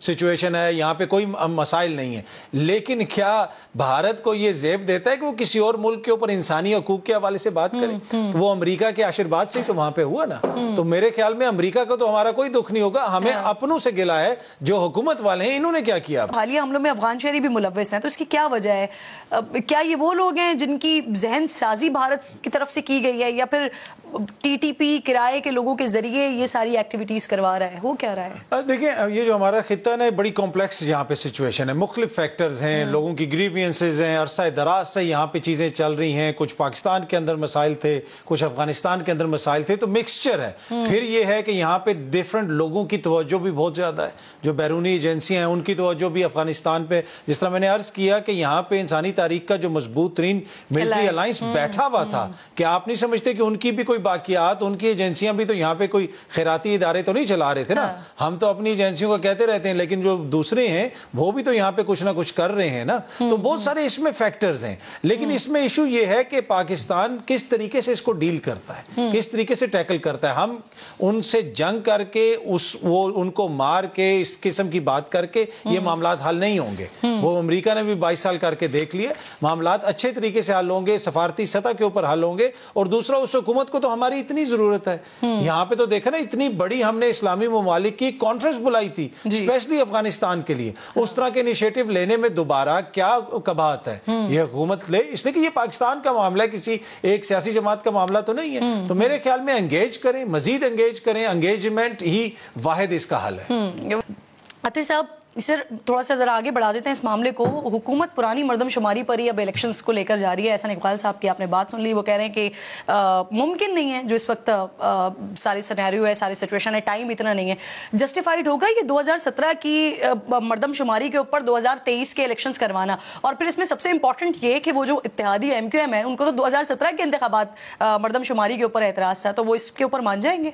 Situation ہے, یہاں پہ کوئی مسائل نہیں ہے, لیکن کیا بھارت کو یہ زیب دیتا ہے کہ وہ کسی اور ملک کے اوپر انسانی حقوق کے حوالے سے بات کرے؟ تو وہ امریکہ کے آشیرواد سے ہی تو وہاں پہ ہوا نا. تو میرے خیال میں امریکہ کا تو ہمارا کوئی دکھ نہیں ہوگا, ہمیں اپنوں سے گلا ہے جو حکومت والے ہیں, انہوں نے کیا کیا. حالیہ حملوں میں افغان شہری بھی ملوث ہیں, تو اس کی کیا وجہ ہے؟ کیا یہ وہ لوگ ہیں جن کی ذہن سازی بھارت کی طرف سے کی گئی ہے, یا پھر ٹی ٹی پی کرائے کے لوگوں کے ذریعے یہ ساری ایکٹیویٹیز کروا رہا ہے؟ ہو کیا رہا ہے؟ دیکھیں, یہ جو ہمارا خطہ ہے بڑی کمپلیکس یہاں پہ سچویشن ہے, مختلف فیکٹرز ہیں, لوگوں کی گریوینسز ہیں, عرصہ دراز سے یہاں پہ چیزیں چل رہی ہیں, کچھ پاکستان کے اندر مسائل تھے, کچھ افغانستان کے اندر مسائل تھے, تو مکسچر ہے. پھر یہ ہے کہ یہاں پہ ڈیفرنٹ لوگوں کی توجہ بھی بہت زیادہ ہے, جو بیرونی ایجنسیاں ہیں ان کی توجہ بھی افغانستان پہ, جس طرح میں نے عرض کیا کہ یہاں پہ انسانی تاریخ کا جو مضبوط ترین ملٹری الائنس بیٹھا ہوا تھا, کہ آپ نہیں سمجھتے کہ ان کی بھی کوئی باقیات, ان کی ایجنسیاں بھی تو یہاں پہ کوئی خیراتی ادارے تو نہیں چلا رہے تھے نا. ہم تو اپنی ایجنسیوں کو کہتے رہتے ہیں, لیکن جو دوسرے ہیں وہ بھی تو یہاں پہ کچھ نہ کچھ کر رہے ہیں نا. تو بہت سارے اس میں فیکٹرز ہیں, لیکن اس میں ایشو یہ ہے کہ پاکستان کس طریقے سے اس کو ڈیل کرتا ہے, کس طریقے سے ٹیکل کرتا ہے. ہم ان سے جنگ کر کے وہ ان کو مار کے اس قسم کی بات کر کے یہ معاملات حل نہیں ہوں گے. وہ امریکہ نے بھی 22 سال کر کے دیکھ لیے, معاملات اچھے طریقے سے حل ہوں گے, سفارتی سطح کے اوپر حل ہوں گے. اور دوسرا, اس حکومت کو تو ہماری اتنی ضرورت ہے. یہاں پہ تو دیکھا نا, اتنی بڑی ہم نے اسلامی ممالک کی کانفرنس بلائی تھی اسپیشلی افغانستان کے لیے. اس طرح کے انیشیٹو لینے میں دوبارہ کیا کباہت ہے یہ حکومت لے, اس لیے کہ یہ پاکستان کا معاملہ ہے, کسی ایک سیاسی جماعت کا معاملہ تو نہیں ہے. تو میرے خیال میں انگیج کریں, مزید انگیج کریں, انگیجمنٹ ہی واحد اس کا حل ہے. عطر صاحب, سر تھوڑا سا ذرا آگے بڑھا دیتے ہیں اس معاملے کو. حکومت پرانی مردم شماری پر ہی اب الیکشنز کو لے کر جا رہی ہے. احسان اقبال صاحب کی آپ نے بات سن لی, وہ کہہ رہے ہیں کہ ممکن نہیں ہے جو اس وقت ساری سینیریو ہے, ساری سچویشن ہے, ٹائم اتنا نہیں ہے. جسٹیفائیڈ ہوگا یہ 2017 کی مردم شماری کے اوپر 2023 کے الیکشنز کروانا؟ اور پھر اس میں سب سے امپورٹنٹ یہ کہ وہ جو اتحادی ایم کیو ایم ہے, ان کو تو 2017 کے انتخابات مردم شماری کے اوپر اعتراض تھا, تو وہ اس کے اوپر مان جائیں گے؟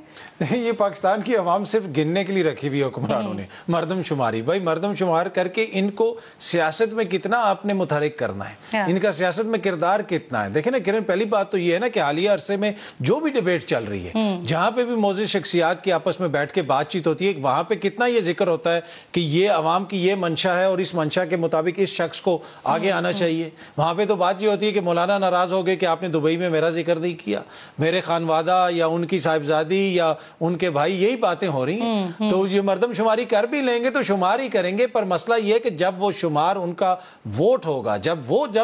یہ پاکستان کی عوام صرف گننے کے لیے رکھی ہوئی حکمرانوں نے مردم شماری. بھائی مردم شمار کر کے ان کو سیاست میں کتنا آپ نے متحرک کرنا ہے, ان کا سیاست میں کردار کتنا ہے. دیکھیں نا کرن, پہلی بات تو یہ ہے نا کہ حالیہ عرصے میں جو بھی ڈیبیٹ چل رہی ہے, جہاں پہ بھی موزز شخصیات کی آپس میں بیٹھ کے بات چیت ہوتی ہے, وہاں پہ کتنا یہ ذکر ہوتا ہے کہ یہ عوام کی یہ منشا ہے اور اس منشا کے مطابق اس شخص کو آگے آنا چاہیے. وہاں پہ تو بات یہ ہوتی ہے کہ مولانا ناراض ہو گئے کہ آپ نے دبئی میں میرا ذکر نہیں کیا, میرے خانوادہ یا ان کی صاحبزادی یا ان کے بھائی, یہی باتیں ہو رہی ہیں. تو یہ مردم شماری کر بھی لیں گے تو شمار ہی کریں گے, پر مسئلہ یہ کہ جب وہ شمار ان کا ووٹ ہوگا, جب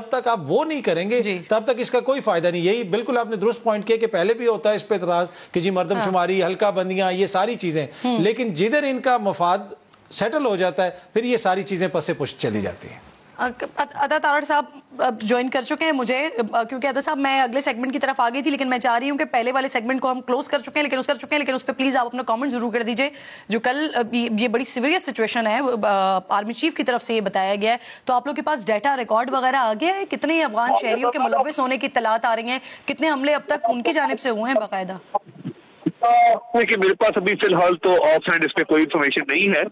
تک آپ وہ نہیں کریں گے تب تک اس کا کوئی فائدہ نہیں. یہی بالکل آپ نے درست پوائنٹ کیا کہ پہلے بھی ہوتا ہے اس پہ اعتراض کہ جی مردم شماری, حلقہ بندیاں, یہ ساری چیزیں, لیکن جدھر ان کا مفاد سیٹل ہو جاتا ہے پھر یہ ساری چیزیں پس پشت چلی جاتی ہیں. عطا تارڑ صاحب جوائن کر چکے ہیں مجھے, کیونکہ عطا صاحب میں اگلے سیگمنٹ کی طرف آ گئی تھی, لیکن میں چاہ رہی ہوں کہ پہلے والے سیگمنٹ کو ہم کلوز کر چکے ہیں, لیکن اس پہ پلیز آپ اپنا کامنٹ ضرور کر دیجئے. جو کل یہ بڑی سیریس سچویشن ہے, آرمی چیف کی طرف سے یہ بتایا گیا ہے, تو آپ لوگ کے پاس ڈیٹا ریکارڈ وغیرہ آ گیا ہے, کتنے افغان شہریوں کے ملوث ہونے کی اطلاعات آ رہی ہیں, کتنے حملے اب تک ان کی جانب سے ہوئے ہیں باقاعدہ؟ دیکھیے میرے پاس ابھی فی الحال تو آف ہینڈ اس پہ کوئی انفارمیشن نہیں ہے.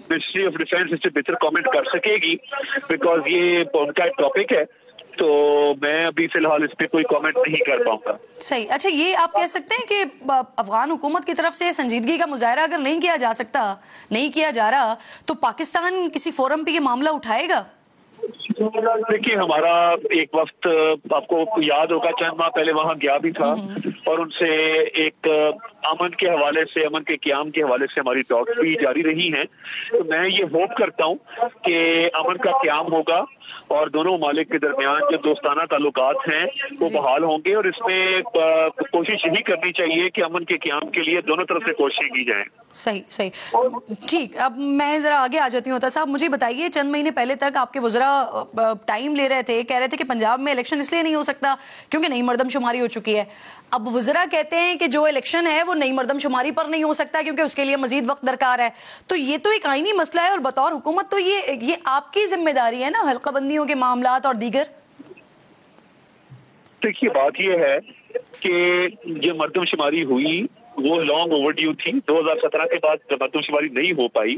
منسٹری آف ڈیفینس اس پہ بہتر کامنٹ کر سکے گی بیکاز یہ ان کا ایک ٹاپک ہے, تو میں ابھی فی الحال اس پہ کوئی کامنٹ نہیں کر پاؤں گا. صحیح. اچھا, یہ آپ کہہ سکتے ہیں کہ افغان حکومت کی طرف سے سنجیدگی کا مظاہرہ اگر نہیں کیا جا سکتا, نہیں کیا جا رہا, تو پاکستان کسی فورم پہ یہ معاملہ اٹھائے گا؟ دیکھیے ہمارا ایک وقت آپ کو یاد ہوگا چند ماہ پہلے وہاں گیا بھی تھا, اور ان سے ایک امن کے حوالے سے, امن کے قیام کے حوالے سے ہماری ٹاکس بھی جاری رہی ہیں. تو میں یہ ہوپ کرتا ہوں کہ امن کا قیام ہوگا اور دونوں ممالک کے درمیان جو دوستانہ تعلقات ہیں وہ بحال ہوں گے, اور اس میں کوشش یہی کرنی چاہیے کہ امن کے قیام کے لیے دونوں طرف سے کوششیں کی جائیں. صحیح. ٹھیک, اب میں ذرا آگے آ جاتی ہوں. عطا صاحب مجھے بتائیے, چند مہینے پہلے تک آپ کے وزراء ٹائم لے رہے تھے, کہہ رہے تھے کہ پنجاب میں الیکشن اس لیے نہیں ہو سکتا کیونکہ نئی مردم شماری ہو چکی ہے. اب وزراء کہتے ہیں کہ جو الیکشن ہے وہ نئی مردم شماری پر نہیں ہو سکتا کیونکہ اس کے لیے مزید وقت درکار ہے. تو یہ تو ایک آئینی مسئلہ ہے, اور بطور حکومت تو یہ آپ کی ذمہ داری ہے نا, حلقہ بندیوں کے معاملات اور دیگر. دیکھیے بات یہ ہے کہ یہ مردم شماری ہوئی وہ لانگ اوور ڈیو تھی. 2017 کے بعد مردم شماری نہیں ہو پائی,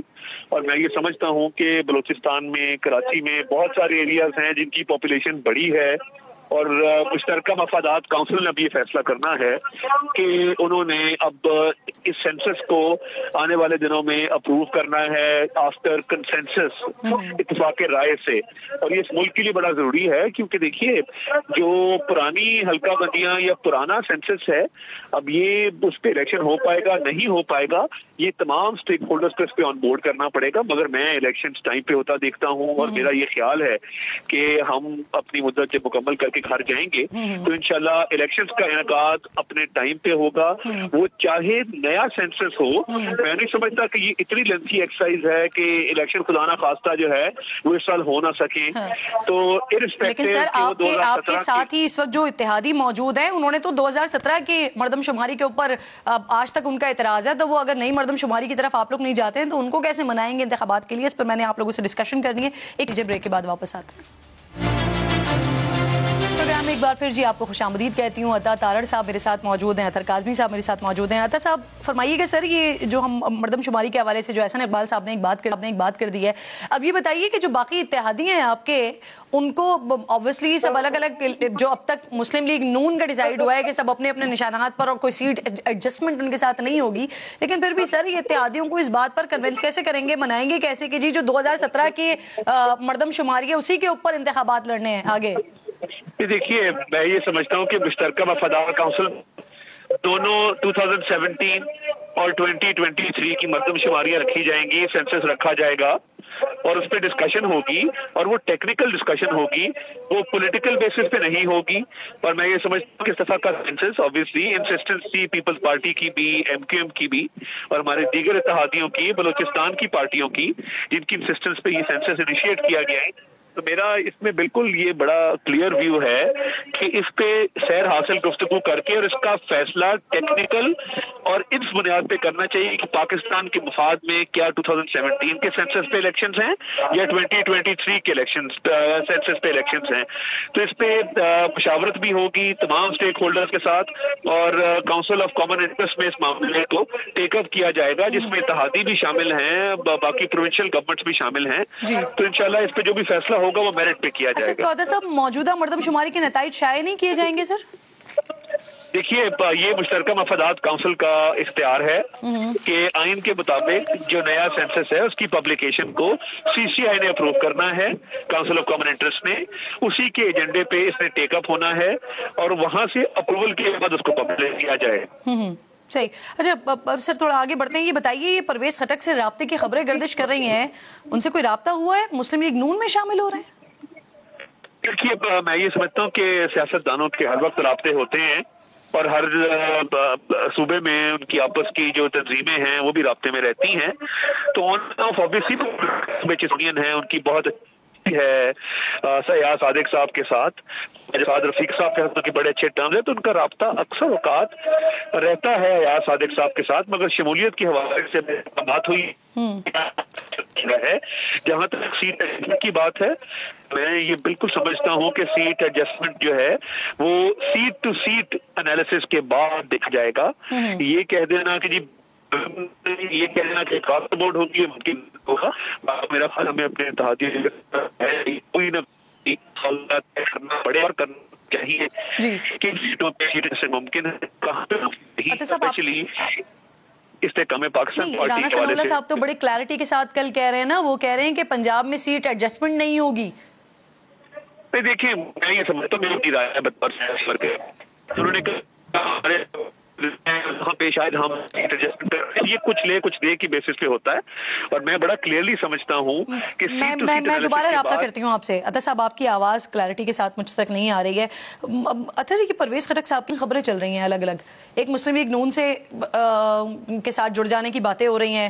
اور میں یہ سمجھتا ہوں کہ بلوچستان میں, کراچی میں بہت سارے ایریاز ہیں جن کی پاپولیشن بڑی ہے, اور مشترکہ مفادات کونسل نے اب یہ فیصلہ کرنا ہے کہ انہوں نے اب اس سینسس کو آنے والے دنوں میں اپروو کرنا ہے آفٹر کنسنسس، اتفاق رائے سے، اور یہ اس ملک کے لیے بڑا ضروری ہے کیونکہ دیکھیے جو پرانی حلقہ بندیاں یا پرانا سینسس ہے اب یہ اس پہ الیکشن ہو پائے گا نہیں ہو پائے گا، یہ تمام اسٹیک ہولڈرز کو اس پہ آن بورڈ کرنا پڑے گا، مگر میں الیکشن ٹائم پہ ہوتا دیکھتا ہوں اور میرا یہ خیال ہے کہ ہم اپنی مدت سے مکمل کر کے گھر جائیں گے تو انشاءاللہ الیکشنز کا انعقاد اپنے ٹائم پہ ہوگا، وہ چاہے نیا سینسس ہو۔ میں نہیں سمجھتا کہ یہ اتنی لینتھی ایکسرسائز ہے کہ الیکشن خدا نہ خواستہ جو ہے وہ اس سال ہو نہ سکے، تو لیکن سر آپ کے ساتھ ہی اس وقت جو اتحادی موجود ہیں انہوں نے تو 2017 کی مردم شماری کے اوپر آج تک ان کا اعتراض ہے، تو وہ اگر نئی مردم شماری کی طرف آپ لوگ نہیں جاتے ہیں تو ان کو کیسے منائیں گے انتخابات کے لیے؟ اس پر میں نے آپ لوگوں سے ڈسکشن کرنی ہے، ایک بریک کے بعد واپس آتے ہیں۔ پروگرام میں ایک بار پھر جی آپ کو خوش آمدید کہتی ہوں۔ عطا تارڑ صاحب میرے ساتھ موجود ہیں، اطہر کاظمی صاحب میرے ساتھ موجود ہیں۔ عطا صاحب فرمائیے کہ سر یہ جو ہم مردم شماری کے حوالے سے جو احسن اقبال صاحب نے ایک بات کر دی ہے، اب یہ بتائیے کہ جو باقی اتحادی ہیں آپ کے ان کو obviously سب الگ الگ، جو اب تک مسلم لیگ نون کا ڈیسائیڈ ہوا ہے کہ سب اپنے اپنے نشانات پر اور کوئی سیٹ ایڈجسٹمنٹ ان کے ساتھ نہیں ہوگی، لیکن پھر بھی سر یہ اتحادیوں کو اس بات پر کنونس کیسے کریں گے، منائیں گے کیسے کہ جی جو 2017 کی مردم شماری ہے اسی کے اوپر انتخابات لڑنے ہیں آگے؟ دیکھیے میں یہ سمجھتا ہوں کہ مشترکہ مفادات کونسل دونوں 2017 اور 2023 کی مردم شماریاں رکھی جائیں گی، سینسس رکھا جائے گا اور اس پہ ڈسکشن ہوگی، اور وہ ٹیکنیکل ڈسکشن ہوگی، وہ پولیٹیکل بیسس پہ نہیں ہوگی۔ اور میں یہ سمجھتا ہوں کہ استفاق کا سینسس آبویسلی انسسٹنس تھی پیپلز پارٹی کی بھی، ایم کیو ایم کی بھی، اور ہمارے دیگر اتحادیوں کی، بلوچستان کی پارٹیوں کی، جن کی انسسٹنس پہ یہ سینسس انیشیٹ کیا گیا ہے، تو میرا اس میں بالکل یہ بڑا کلیئر ویو ہے کہ اس پہ سیر حاصل گفتگو کر کے اور اس کا فیصلہ ٹیکنیکل اور اس بنیاد پہ کرنا چاہیے کہ پاکستان کے مفاد میں کیا 2017 کے سینسس پہ الیکشنز ہیں یا 2023 کے سینسس پہ الیکشنز ہیں، تو اس پہ مشاورت بھی ہوگی تمام اسٹیک ہولڈرز کے ساتھ، اور کاؤنسل آف کامن انٹرسٹ میں اس معاملے کو ٹیک اپ کیا جائے گا جس میں اتحادی بھی شامل ہیں، باقی پروونشل گورنمنٹس بھی شامل ہیں، تو انشاءاللہ اس پہ جو بھی فیصلہ ہوگا وہ میرٹ پہ کیا جائے گا۔ اچھا صاحب موجودہ مردم شماری کے نتائج شائع نہیں کیے جائیں گے سر؟ دیکھیے یہ مشترکہ مفادات کونسل کا اختیار ہے کہ آئین کے مطابق جو نیا سینسس ہے اس کی پبلیکیشن کو سی سی آئی نے اپروو کرنا ہے، کونسل آف کامن انٹرسٹ نے، اسی کے ایجنڈے پہ اس نے ٹیک اپ ہونا ہے اور وہاں سے اپروول کے بعد اس کو پبلش کیا جائے۔ صحیح۔ اچھا سر تھوڑا آگے بڑھتے ہیں، یہ بتائیے یہ پرویز خٹک سے رابطے کی خبریں گردش کر رہی ہیں، ان سے کوئی رابطہ ہوا ہے؟ مسلم لیگ نون میں شامل ہو رہے ہیں؟ دیکھیے میں یہ سمجھتا ہوں کہ سیاستدانوں کے ہر وقت رابطے ہوتے ہیں اور ہر صوبے میں ان کی آپس کی جو تنظیمیں ہیں وہ بھی رابطے میں رہتی ہیں، تو آبویسلی ہیں ان کی بہت ہے سیاح صادق صاحب کے ساتھ، سعد رفیق صاحب کے ساتھ بڑے اچھے ٹرمز ہیں، تو ان کا رابطہ اکثر اوقات رہتا ہے ایاز صادق صاحب کے ساتھ، مگر شمولیت کے حوالے سے بات ہوئی ہے۔ جہاں تک سیٹ ایڈجسٹمنٹ کی بات ہے، میں یہ بالکل سمجھتا ہوں کہ سیٹ ایڈجسٹمنٹ جو ہے وہ سیٹ ٹو سیٹ انالیسس کے بعد دیکھا جائے گا۔ یہ کہہ دینا کہ جی یہ کہنا کہ کاسٹ بورڈ ہوگی یہ ممکن ہوگا، میرا خیال ہمیں اپنے اتحادی کوئی نہ کرنا پڑے اور کرنا چاہیے کہ سیٹوں پہ سیٹ سے ممکن ہے کہاں پہ اسپیشلی استحکام پاکستان پارٹی رانا ثناء اللہ صاحب تو بڑی کلیئرٹی کے ساتھ کل کہہ رہے ہیں نا، وہ کہہ رہے ہیں کہ پنجاب میں سیٹ ایڈجسٹمنٹ نہیں ہوگی۔ دیکھیے میں یہ سمجھتا ہوں میری رائے ہے، انہوں نے کہا وہاں پہ شاید ہم یہ کچھ لے کچھ دے کی بیسس پہ ہوتا ہے، اور میں بڑا کلیئرلی سمجھتا ہوں کہ میں دوبارہ رابطہ کرتی ہوں آپ سے۔ عطا صاحب آپ کی آواز کلیئرٹی کے ساتھ مجھ تک نہیں آ رہی ہے۔ عطا جی کی پرویز خٹک صاحب کی خبریں چل رہی ہیں الگ الگ، ایک مسلم لیگ نون سے کے ساتھ جڑ جانے کی باتیں ہو رہی ہیں،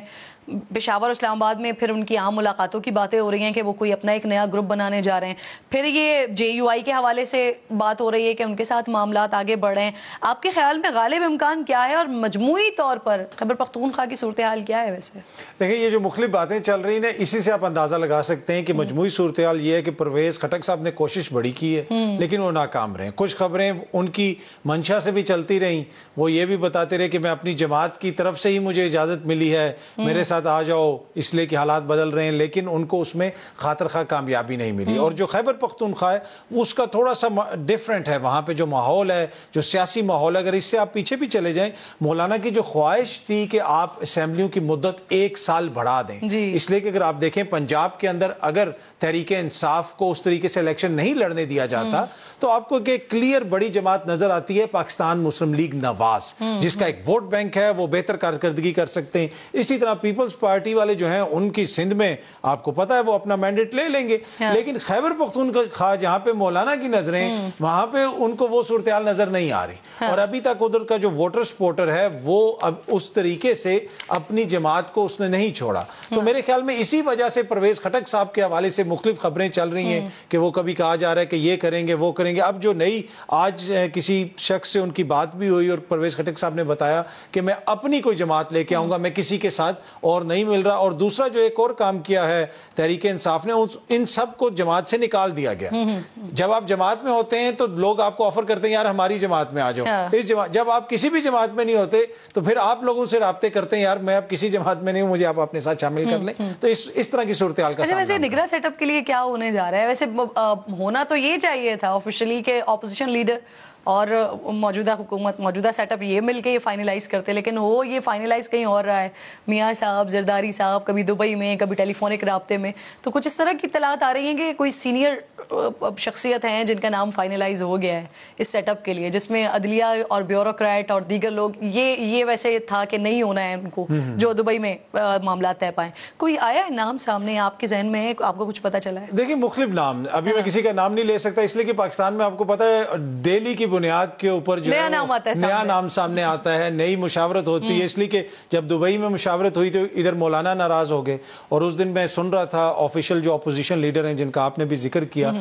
پشاور اسلام آباد میں پھر ان کی عام ملاقاتوں کی باتیں ہو رہی ہیں کہ وہ کوئی اپنا ایک نیا گروپ بنانے جا رہے ہیں، پھر یہ جے یو آئی کے حوالے سے بات ہو رہی ہے کہ ان کے ساتھ معاملات آگے بڑھ رہے ہیں۔ آپ کے خیال میں غالب امکان کیا ہے اور مجموعی طور پر خیبر پختونخوا کی صورتحال کیا ہے؟ ویسے دیکھیں یہ جو مختلف باتیں چل رہی ہیں اسی سے آپ اندازہ لگا سکتے ہیں کہ مجموعی صورتحال یہ ہے کہ پرویز خٹک صاحب نے کوشش بڑی کی ہے لیکن وہ ناکام رہے۔ کچھ خبریں ان کی منشا سے بھی چلتی رہیں، وہ یہ بھی بتاتے رہے کہ میں اپنی جماعت کی طرف سے ہی مجھے اجازت ملی ہے، میرے ساتھ آ جاؤ، اس لیے کہ حالات بدل رہے ہیں، لیکن ان کو اس میں خاطر خواہ کامیابی نہیں ملی۔ اور جو خیبر پختونخوا ہے اس کا تھوڑا سا ڈیفرنٹ ہے، وہاں پہ جو ماحول ہے، جو سیاسی ماحول ہے، اگر اس سے آپ پیچھے بھی چلے جائیں مولانا کی جو خواہش تھی کہ آپ اسمبلیوں کی مدت 1 سال بڑھا دیں, اس لیے کہ اگر آپ دیکھیں پنجاب کے اندر اگر تحریک انصاف کو اس طریقے سے الیکشن نہیں لڑنے دیا جاتا تو آپ کو ایک کلیئر بڑی جماعت نظر آتی ہے پاکستان مسلم لیگ نواز, جس کا ایک ووٹ بینک ہے, وہ بہتر کارکردگی کر سکتے ہیں. اسی طرح پیپلز پارٹی والے جو ہیں ان کی سندھ میں آپ کو پتا ہے وہ اپنا مینڈیٹ لے لیں گے, لیکن خیبر پختونخوا جہاں پہ مولانا کی نظریں وہاں پہ ان کو وہ صورتحال نظر نہیں آ رہی, اور ابھی تک ادھر کا جو ووٹر سپورٹر ہے وہ اب اس طریقے سے اپنی جماعت کو اس نے نہیں چھوڑا. تو میرے خیال میں اسی وجہ سے پرویز خٹک صاحب کے حوالے سے مختلف خبریں چل رہی ہیں کہ وہ کبھی کہا جا رہا ہے کہ یہ کریں گے وہ کریں گے. اب جو نئی آج کسی شخص سے ان کی بات بھی ہوئی اور پرویز خٹک صاحب نے بتایا کہ میں اپنی کوئی جماعت لے کے آؤں گا, میں کسی کے ساتھ اور نہیں مل رہا. اور دوسرا جو ایک اور کام کیا ہے تحریک انصاف نے, ان سب کو جماعت سے نکال دیا گیا. جب آپ جماعت میں ہوتے ہیں تو لوگ آپ کو آفر کرتے ہیں یار ہماری جماعت میں آ جاؤ, جب آپ کسی بھی جماعت میں نہیں ہوتے تو پھر آپ لوگوں سے رابطے کرتے ہیں یار میں اب کسی جماعت میں نہیں ہوں, مجھے آپ اپنے ساتھ شامل کر لیں. تو اس طرح کی صورتحال کا ویسے نگراں سیٹ اپ کے لیے کیا ہونے جا رہا ہے؟ ویسے ہونا تو یہ چاہیے تھا آفیشلی کہ اپوزیشن لیڈر اور موجودہ حکومت موجودہ سیٹ اپ یہ مل کے یہ فائنلائز کرتے, لیکن وہ یہ فائنلائز کہیں اور رہا ہے. میاں صاحب, زرداری صاحب کبھی دبئی میں کبھی ٹیلی فونک رابطے میں, تو کچھ اس طرح کی اطلاعات آ رہی ہیں کہ کوئی سینئر شخصیت ہیں جن کا نام فائنلائز ہو گیا ہے اس سیٹ اپ کے لیے, جس میں عدلیہ اور بیوروکریٹ اور دیگر لوگ, یہ ویسے تھا کہ نہیں ہونا ہے ان کو جو دبئی میں معاملات طے پائیں. کوئی آیا ہے نام سامنے آپ کے ذہن میں, آپ کو کچھ پتا چلا ہے؟ دیکھیں مختلف نام, ابھی میں کسی کا نام نہیں لے سکتا اس لیے کہ پاکستان میں آپ کو پتا ہے ڈیلی کی بنیاد کے اوپر جو نیا نام سامنے آتا ہے, نئی مشاورت ہوتی ہے. اس لیے کہ جب دبئی میں مشاورت ہوئی تو ادھر مولانا ناراض ہو گئے, اور اس دن میں سن رہا تھا آفیشل جو اپوزیشن لیڈر ہیں جن کا آپ نے بھی ذکر کیا,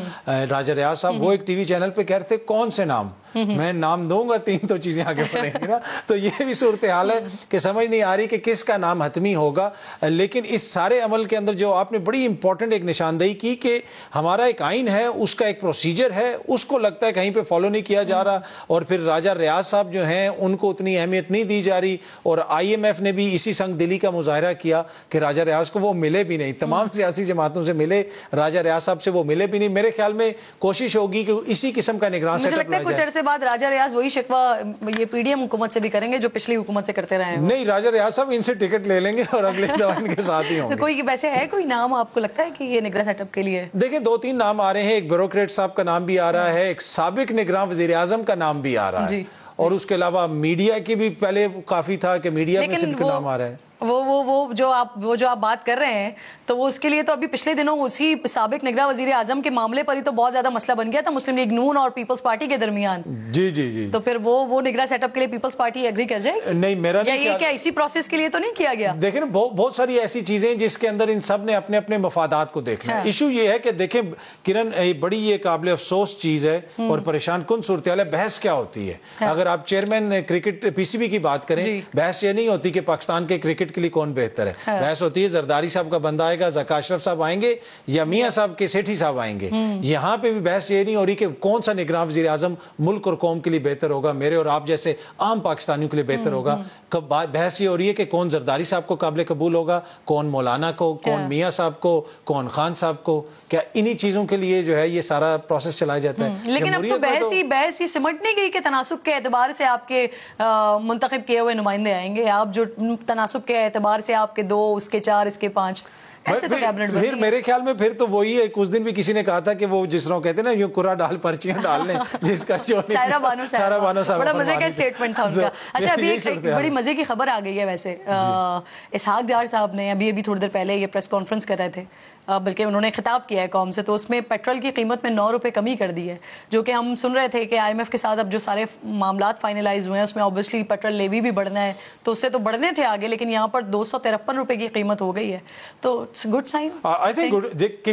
راجہ ریاض صاحب, وہ ایک ٹی وی چینل پہ کہہ رہے تھے کون سے نام, میں نام دوں گا 3 تو چیزیں آگے بڑھیں گی نا. تو یہ بھی صورتحال ہے کہ سمجھ نہیں آ رہی کہ کس کا نام حتمی ہوگا. لیکن اس سارے عمل کے اندر جو آپ نے بڑی امپورٹنٹ ایک نشاندہی کی کہ ہمارا ایک آئین ہے, اس کا ایک پروسیجر ہے, اس کو لگتا ہے کہیں پہ فالو نہیں کیا جا رہا, اور پھر راجہ ریاض صاحب جو ہیں ان کو اتنی اہمیت نہیں دی جا رہی. اور آئی ایم ایف نے بھی اسی سنگ دلی کا مظاہرہ کیا کہ راجہ ریاض کو وہ ملے بھی نہیں, تمام سیاسی جماعتوں سے ملے, راجہ ریاض صاحب سے وہ ملے بھی نہیں. میرے خیال میں کوشش ہوگی کہ اسی قسم کا نگراں سیٹ اپ لایا جائے. کچھ عرصے بعد راجہ ریاض وہی شکوہ یہ پی ڈی ایم حکومت سے بھی کریں گے جو پچھلی حکومت سے کرتے رہے ہیں. نہیں, راجہ ریاض صاحب ان سے ٹکٹ لے لیں گے اور اگلے دفعہ ان کے ساتھ ہی ہوں گے. کوئی ویسے ہے کوئی نام آپ کو لگتا ہے کہ یہ نگراں سیٹ اپ کے لیے؟ دیکھیں 2-3 نام آ رہے ہیں, ایک بیوروکریٹ صاحب کا نام بھی آ رہا ہے, ایک سابق نگراں وزیر اعظم کا نام بھی آ رہا ہے, اور اس کے علاوہ میڈیا کی بھی پہلے کافی تھا کہ میڈیا میں سے بھی نام آ رہا ہے. وہ جو آپ بات کر رہے ہیں تو وہ اس کے لیے تو ابھی پچھلے دنوں اسی سابق نگراں وزیر اعظم کے معاملے پر ہی تو بہت زیادہ مسئلہ بن گیا تھا مسلم لیگ نون اور پیپلز پارٹی کے درمیان. جی تو پھر وہ نگراں سیٹ اپ کے لیے پیپلز پارٹی ایگری کر جائے؟ نہیں, میرا نہیں, یہ کیا اسی پروسیس کے لیے تو نہیں کیا گیا؟ دیکھیں بہت ساری ایسی چیزیں جس کے اندر ان سب نے اپنے اپنے مفادات کو دیکھنا ہے. ایشو یہ ہے کہ دیکھیں کرن, بڑی یہ قابل افسوس چیز ہے اور پریشان کن صورتحال ہے. بحث کیا ہوتی ہے اگر آپ چیئرمین کرکٹ پی سی بی کی بات کریں, بحث یہ نہیں ہوتی کہ پاکستان کے کرکٹ کے لیے کون بہتر ہے. بحث ہوتی ہے زرداری صاحب کا بندہ آئے گا, ذکا اشرف صاحب آئیں گے یا میاں صاحب کے سیٹھی صاحب آئیں گے. یہاں پہ بھی بحث یہ نہیں ہو رہی کہ کون سا نگراں وزیر اعظم ملک اور قوم کے لیے بہتر ہوگا, میرے اور آپ جیسے عام پاکستانیوں کے لیے بہتر ہوگا. بحث یہ ہو رہی ہے کہ کون زرداری صاحب کو قابل قبول ہوگا, کون مولانا کو, کون میاں صاحب کو, کون خان صاحب کو. کیا انہی چیزوں کے لیے جو ہے یہ سارا پروسیس چلایا جاتا ہے؟ لیکن اب تو بحث ہی سمٹ نہیں گئی کہ تناسب کے اعتبار سے آپ کے منتخب کیے ہوئے نمائندے آئیں گے, آپ جو تناسب کے اعتبار سے آپ کے 2, اس کے 4, اس کے 5, ایسے تو کیبنٹ بنی. پھر میرے خیال میں پھر تو وہی ہے, اس دن بھی کسی نے کہا تھا کہ وہ جس طرح کہتے ہیں نا یوں کرا ڈال پرچیاں ڈال لیں, جس کا جو سائرہ بانو صاحب, بڑا مزے کا اسٹیٹمنٹ تھا ان کا. اچھا, ابھی ایک بڑی مزے کی خبر آ گئی ہے ویسے, اسحاق ڈار صاحب نے ابھی تھوڑی دیر پہلے یہ پریس کانفرنس کر رہے تھے, بلکہ انہوں نے خطاب کیا ہے قوم سے, تو اس میں پیٹرول کی قیمت میں 9 روپے کمی کر دی ہے, جو کہ ہم سن رہے تھے کہ آئی ایم ایف کے ساتھ اب جو سارے معاملات فائنلائز ہوئے ہیں اس میں اوبویسلی پیٹرول لیوی بھی بڑھنا ہے, تو اس سے تو بڑھنے تھے آگے, لیکن یہاں پر 253 روپے کی قیمت ہو گئی ہے, تو it's good sign. I think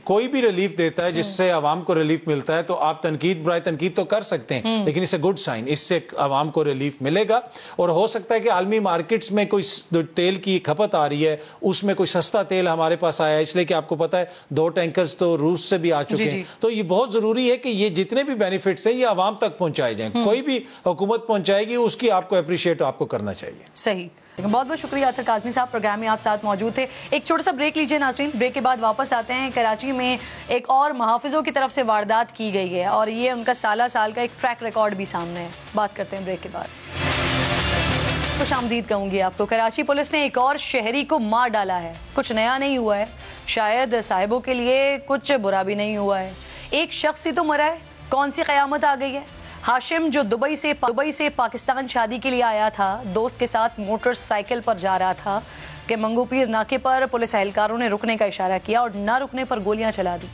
کوئی بھی ریلیف دیتا ہے جس سے عوام کو ریلیف ملتا ہے تو آپ برائے تنقید تو کر سکتے ہیں, لیکن اس سے گڈ سائن, اس سے عوام کو ریلیف ملے گا. اور ہو سکتا ہے کہ عالمی مارکیٹس میں کوئی تیل کی کھپت آ رہی ہے, اس میں کوئی سستا تیل ہمارے پاس آیا ہے, اس لیے کہ آپ کو پتا ہے 2 ٹینکرز تو روس سے بھی آ چکے ہیں. تو یہ بہت ضروری ہے کہ یہ جتنے بھی بینیفٹس ہیں یہ عوام تک پہنچائے جائیں. کوئی بھی حکومت پہنچائے گی اس کی آپ کو اپریشیٹ آپ کو کرنا چاہیے. صحیح, بہت بہت شکریہ اطہر کاظمی صاحب, پروگرام میں آپ ساتھ موجود تھے. ایک چھوٹا سا بریک لیجئے ناظرین, بریک کے بعد واپس آتے ہیں. کراچی میں ایک اور محافظوں کی طرف سے واردات کی گئی ہے اور یہ ان کا سالہ سال کا ایک ٹریک ریکارڈ بھی سامنے ہے. بات کرتے ہیں بریک کے بعد. خوش آمدید کہوں گی آپ کو. کراچی پولیس نے ایک اور شہری کو مار ڈالا ہے. کچھ نیا نہیں ہوا ہے, شاید صاحبوں کے لیے کچھ برا بھی نہیں ہوا ہے. ایک شخص ہی تو مرا ہے, کون سی قیامت آ گئی ہے؟ ہاشم جو دبئی سے پاکستان شادی کے لیے آیا تھا, دوست کے ساتھ موٹر سائیکل پر جا رہا تھا کہ منگو پیر ناکے پر پولیس اہلکاروں نے رکنے کا اشارہ کیا اور نہ رکنے پر گولیاں چلا دی.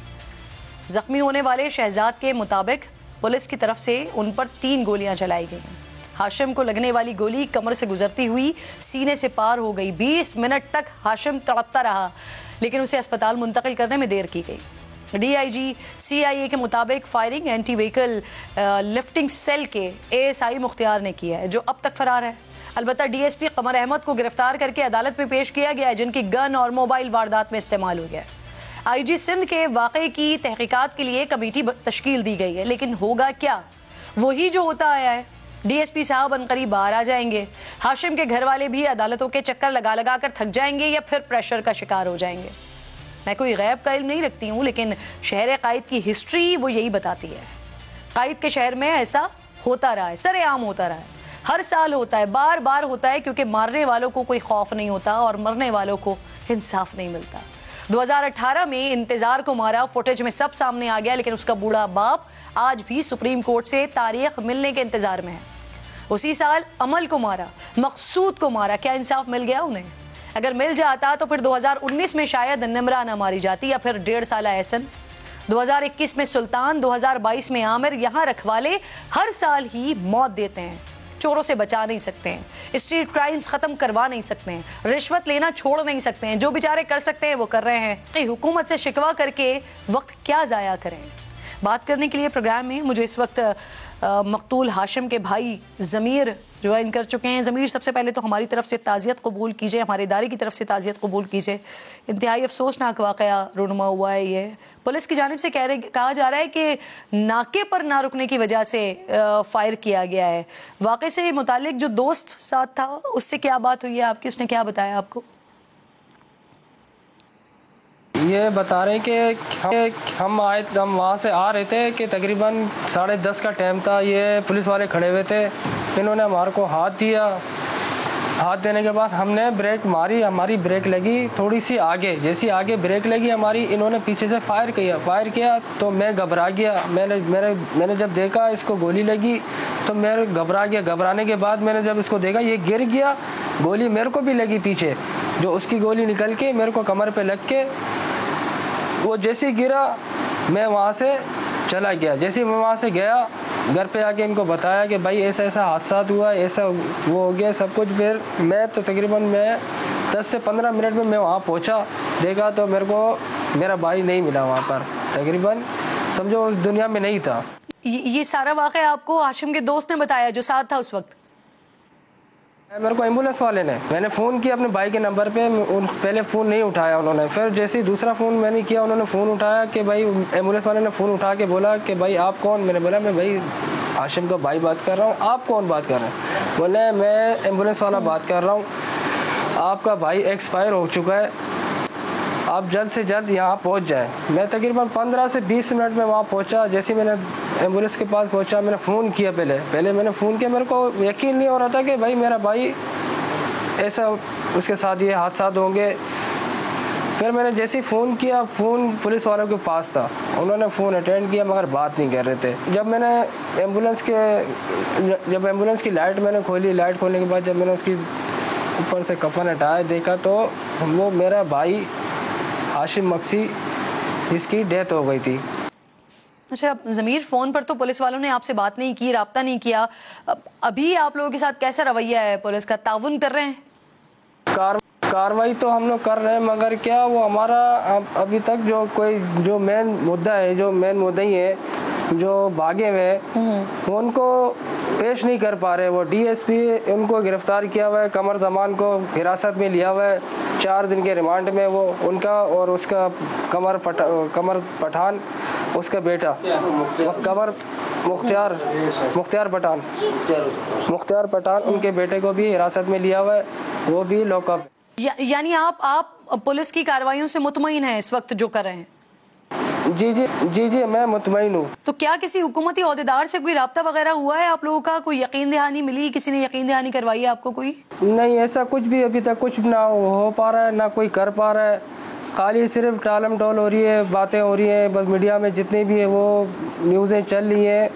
زخمی ہونے والے شہزاد کے مطابق پولیس کی طرف سے ان پر 3 گولیاں چلائی گئی. ہاشم کو لگنے والی گولی کمر سے گزرتی ہوئی سینے سے پار ہو گئی. 20 منٹ تک ہاشم تڑپتا رہا لیکن اسے اسپتال منتقل کرنے میں دیر کی گئی. ڈی آئی جی CIA کے مطابق firing anti vehicle lifting cell کے ASI مختار نے کیا ہے, جو اب تک فرار ہے. البتہ DSP قمر احمد کو گرفتار کر کے عدالت میں پیش کیا گیا ہے, جن کی گن اور موبائل واردات میں استعمال ہو گیا ہے. IG سندھ کے واقعے کی تحقیقات کے لیے کمیٹی تشکیل دی گئی ہے, لیکن ہوگا کیا؟ وہی جو ہوتا آیا ہے. DSP صاحب عنقریب باہر آ جائیں گے. ہاشم کے گھر والے بھی عدالتوں کے چکر لگا کر تھک جائیں گے یا پھر پریشر کا شکار ہو جائیں گے. میں کوئی غیب کا علم نہیں رکھتی ہوں, لیکن شہر قائد کی ہسٹری وہ یہی بتاتی ہے. قائد کے شہر میں ایسا ہوتا رہا ہے, سر عام ہوتا رہا ہے, ہر سال ہوتا ہے, بار بار ہوتا ہے, کیونکہ مارنے والوں کو کوئی خوف نہیں ہوتا اور مرنے والوں کو انصاف نہیں ملتا. 2018 میں انتظار کو مارا, فوٹیج میں سب سامنے آ گیا, لیکن اس کا بوڑھا باپ آج بھی سپریم کورٹ سے تاریخ ملنے کے انتظار میں ہے. اسی سال عمل کو مارا, مقصود کو مارا, کیا انصاف مل گیا انہیں؟ اگر مل جاتا تو پھر 2019 میں شاید نمرہ نہ ماری جاتی, یا پھر 1.5 سالہ احسن, 2021 میں سلطان, 2022 میں عامر. یہاں رکھوالے ہر سال ہی موت دیتے ہیں, چوروں سے بچا نہیں سکتے ہیں, اسٹریٹ کرائمز ختم کروا نہیں سکتے ہیں, رشوت لینا چھوڑ نہیں سکتے ہیں. جو بیچارے کر سکتے ہیں وہ کر رہے ہیں. حکومت سے شکوہ کر کے وقت کیا ضائع کریں؟ بات کرنے کے لیے پروگرام میں مجھے اس وقت مقتول ہاشم کے بھائی ضمیر جوائن کر چکے ہیں. ضمیر, سب سے پہلے تو ہماری طرف سے تعزیت قبول کیجئے, ہمارے ادارے کی طرف سے تعزیت قبول کیجئے. انتہائی افسوسناک واقعہ رونما ہوا ہے. یہ پولیس کی جانب سے کہا جا رہا ہے کہ ناکے پر نہ رکنے کی وجہ سے فائر کیا گیا ہے. واقعے سے متعلق جو دوست ساتھ تھا, اس سے کیا بات ہوئی ہے آپ کی؟ اس نے کیا بتایا آپ کو؟ یہ بتا رہے ہیں کہ ہم وہاں سے آ رہے تھے کہ تقریباً 10:30 کا ٹائم تھا. یہ پولیس والے کھڑے ہوئے تھے, انہوں نے ہمارے کو ہاتھ دیا. ہاتھ دینے کے بعد ہم نے بریک ماری, ہماری بریک لگی تھوڑی سی آگے. جیسی آگے بریک لگی ہماری, انہوں نے پیچھے سے فائر کیا تو میں گھبرا گیا. میں نے جب دیکھا اس کو گولی لگی تو میں گھبرا گیا. گھبرانے کے بعد میں نے جب اس کو دیکھا یہ گر گیا, گولی میرے کو بھی لگی پیچھے, جو اس کی گولی نکل کے میرے کو کمر پہ لگ کے وہ جیسے گرا میں وہاں سے چلا گیا. جیسے میں وہاں سے گیا گھر پہ آ کے ان کو بتایا کہ بھائی ایسا حادثات ہوا, ایسا وہ ہو گیا سب کچھ. پھر میں تو تقریباً 10 سے 15 منٹ میں وہاں پہنچا, دیکھا تو میرے کو میرا بھائی نہیں ملا وہاں پر. تقریباً سمجھو اس دنیا میں نہیں تھا. یہ سارا واقعہ آپ کو ہاشم کے دوست نے بتایا جو ساتھ تھا اس وقت؟ میرے کو ایمبولینس والے نے, میں نے فون کیا اپنے بھائی کے نمبر پہ, پہلے فون نہیں اٹھایا انہوں نے. پھر جیسے ہی دوسرا فون میں نے کیا, انہوں نے فون اٹھایا کہ بھائی, ایمبولینس والے نے فون اٹھا کے بولا کہ بھائی آپ کون؟ میں نے بولا میں بھائی ہاشم کا بھائی بات کر رہا ہوں. آپ کون بات کر رہے ہیں؟ بولے میں ایمبولینس والا بات کر رہا ہوں, آپ کا بھائی ایکسپائر ہو چکا ہے, آپ جلد سے جلد یہاں پہنچ جائیں. میں تقریباً 15 سے 20 منٹ میں وہاں پہنچا. جیسے میں نے ایمبولینس کے پاس پہنچا, میں نے فون کیا. پہلے میں نے فون کیا, میرے کو یقین نہیں ہو رہا تھا کہ بھائی میرا بھائی ایسا اس کے ساتھ یہ حادثات ہوں گے. پھر میں نے جیسے ہی فون کیا, فون پولیس والوں کے پاس تھا, انہوں نے فون اٹینڈ کیا مگر بات نہیں کر رہے تھے. جب میں نے ایمبولینس کی لائٹ میں نے کھولی, لائٹ کھولنے کے بعد جب میں نے اس کی اوپر سے کفن ہٹایا, دیکھا تو وہ میرا بھائی ہاشم مکسی, اس کی ڈیتھ ہو گئی تھی. اچھا ضمیر, فون پر تو پولیس والوں نے آپ سے بات نہیں کی, رابطہ نہیں کیا. ابھی آپ لوگوں کے ساتھ کیسا رویہ ہے پولیس کا؟ تعاون کر رہے ہیں؟ کاروائی تو ہم لوگ کر رہے ہیں, مگر کیا وہ ہمارا ابھی تک جو مین مدعا ہے, جو مین مدعی ہے جو بھاگے ہوئے وہ ان کو پیش نہیں کر پا رہے. وہ DSP ان کو گرفتار کیا ہوا ہے, قمر زمان کو حراست میں لیا ہوا ہے 4 دن کے ریمانڈ میں. وہ ان کا اور اس کا قمر پٹھان, اس کا بیٹا قمر مختار پٹھان, ان کے بیٹے کو بھی حراست میں لیا ہوا ہے, وہ بھی لاک اپ. یعنی آپ پولیس کی کارروائیوں سے مطمئن ہیں اس وقت جو کر رہے ہیں؟ جی میں مطمئن ہوں. تو کیا کسی حکومتی عہدیدار سے کوئی رابطہ وغیرہ ہوا ہے آپ لوگوں کا؟ کوئی یقین دہانی ملی؟ کسی نے یقین دہانی کروائی ہے آپ کو کوئی؟ نہیں، ایسا کچھ بھی ابھی تک کچھ نہ ہو پا رہا ہے، نہ کوئی کر پا رہا ہے. خالی صرف ٹالم ٹول ہو رہی ہے، باتیں ہو رہی ہیں بس، میڈیا میں جتنی بھی ہیں وہ نیوزیں چل رہی ہیں،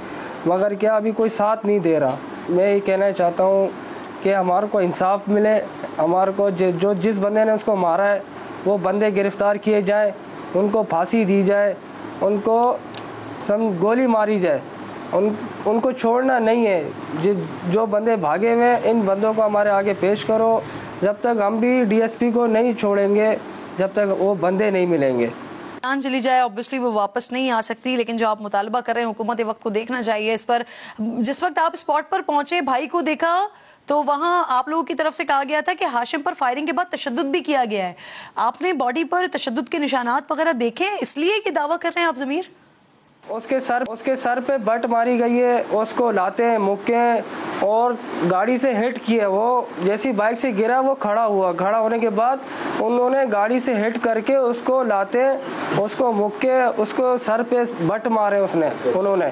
مگر کیا ابھی کوئی ساتھ نہیں دے رہا. میں یہ کہنا چاہتا ہوں کہ ہمارے کو انصاف ملے. ہمارے کو جو جس بندے نے اس کو مارا ہے وہ بندے گرفتار کیے جائیں، ان کو پھانسی دی جائے، ان کو گولی ماری جائے. ان کو چھوڑنا نہیں ہے. جو بندے بھاگے ہوئے ہیں ان بندوں کو ہمارے آگے پیش کرو. جب تک ہم بھی ڈی ایس پی کو نہیں چھوڑیں گے جب تک وہ بندے نہیں ملیں گے. جان چلی جائے اوبویسلی وہ واپس نہیں آ سکتی، لیکن جو آپ مطالبہ کر رہے ہیں حکومت وقت کو دیکھنا چاہیے اس پر. جس وقت آپ اسپاٹ پر پہنچے، بھائی کو دیکھا، تو وہاں آپ لوگوں کی طرف سے کہا گیا تھا کہ ہاشم پر فائرنگ کے بعد تشدد بھی کیا گیا ہے. آپ نے باڈی پر تشدد کے نشانات وغیرہ دیکھے ہیں، اس لیے یہ دعویٰ کر رہے ہیں آپ ضمیر؟ اس کے سر پہ بٹ ماری گئی ہے، اس کو لاتے ہیں مکے اور گاڑی سے ہٹ کیا. وہ جیسی بائک سے گرا وہ کھڑا ہونے کے بعد انہوں نے گاڑی سے ہٹ کر کے اس کو لاتے ہیں، اس کو مکے، اس کو سر پہ بٹ مارے انہوں نے.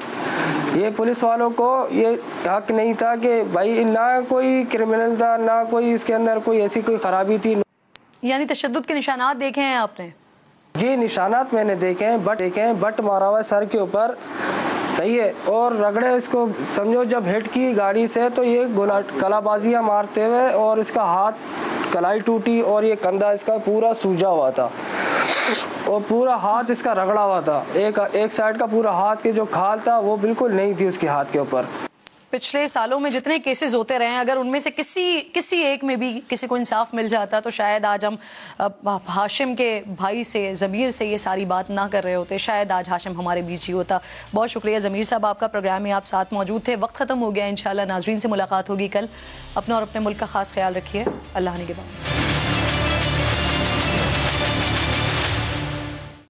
یہ پولیس والوں کو یہ حق نہیں تھا کہ بھائی، نہ کوئی کرمنل تھا، نہ کوئی اس کے اندر کوئی ایسی کوئی خرابی تھی. یعنی تشدد کے نشانات دیکھے ہیں آپ نے؟ جی نشانات میں نے دیکھے ہیں، بٹ مارا ہوا ہے سر کے اوپر، صحیح ہے. اور رگڑے اس کو سمجھو جب ہٹ کی گاڑی سے تو یہ کلا بازیاں مارتے ہوئے، اور اس کا ہاتھ کلائی ٹوٹی اور یہ کندھا اس کا پورا سوجا ہوا تھا اور پورا ہاتھ اس کا رگڑا ہوا تھا. ایک سائڈ کا پورا ہاتھ کے جو کھال تھا وہ بالکل نہیں تھی اس کے ہاتھ کے اوپر. پچھلے سالوں میں جتنے کیسز ہوتے رہے ہیں، اگر ان میں سے کسی ایک میں بھی کسی کو انصاف مل جاتا تو شاید آج ہم ہاشم کے بھائی سے، ضمیر سے یہ ساری بات نہ کر رہے ہوتے. شاید آج ہاشم ہمارے بیچ ہی ہوتا. بہت شکریہ ضمیر صاحب، آپ کا پروگرام میں آپ ساتھ موجود تھے. وقت ختم ہو گیا، انشاءاللہ ناظرین سے ملاقات ہوگی کل. اپنا اور اپنے ملک کا خاص خیال رکھیے. اللہ نگہبان.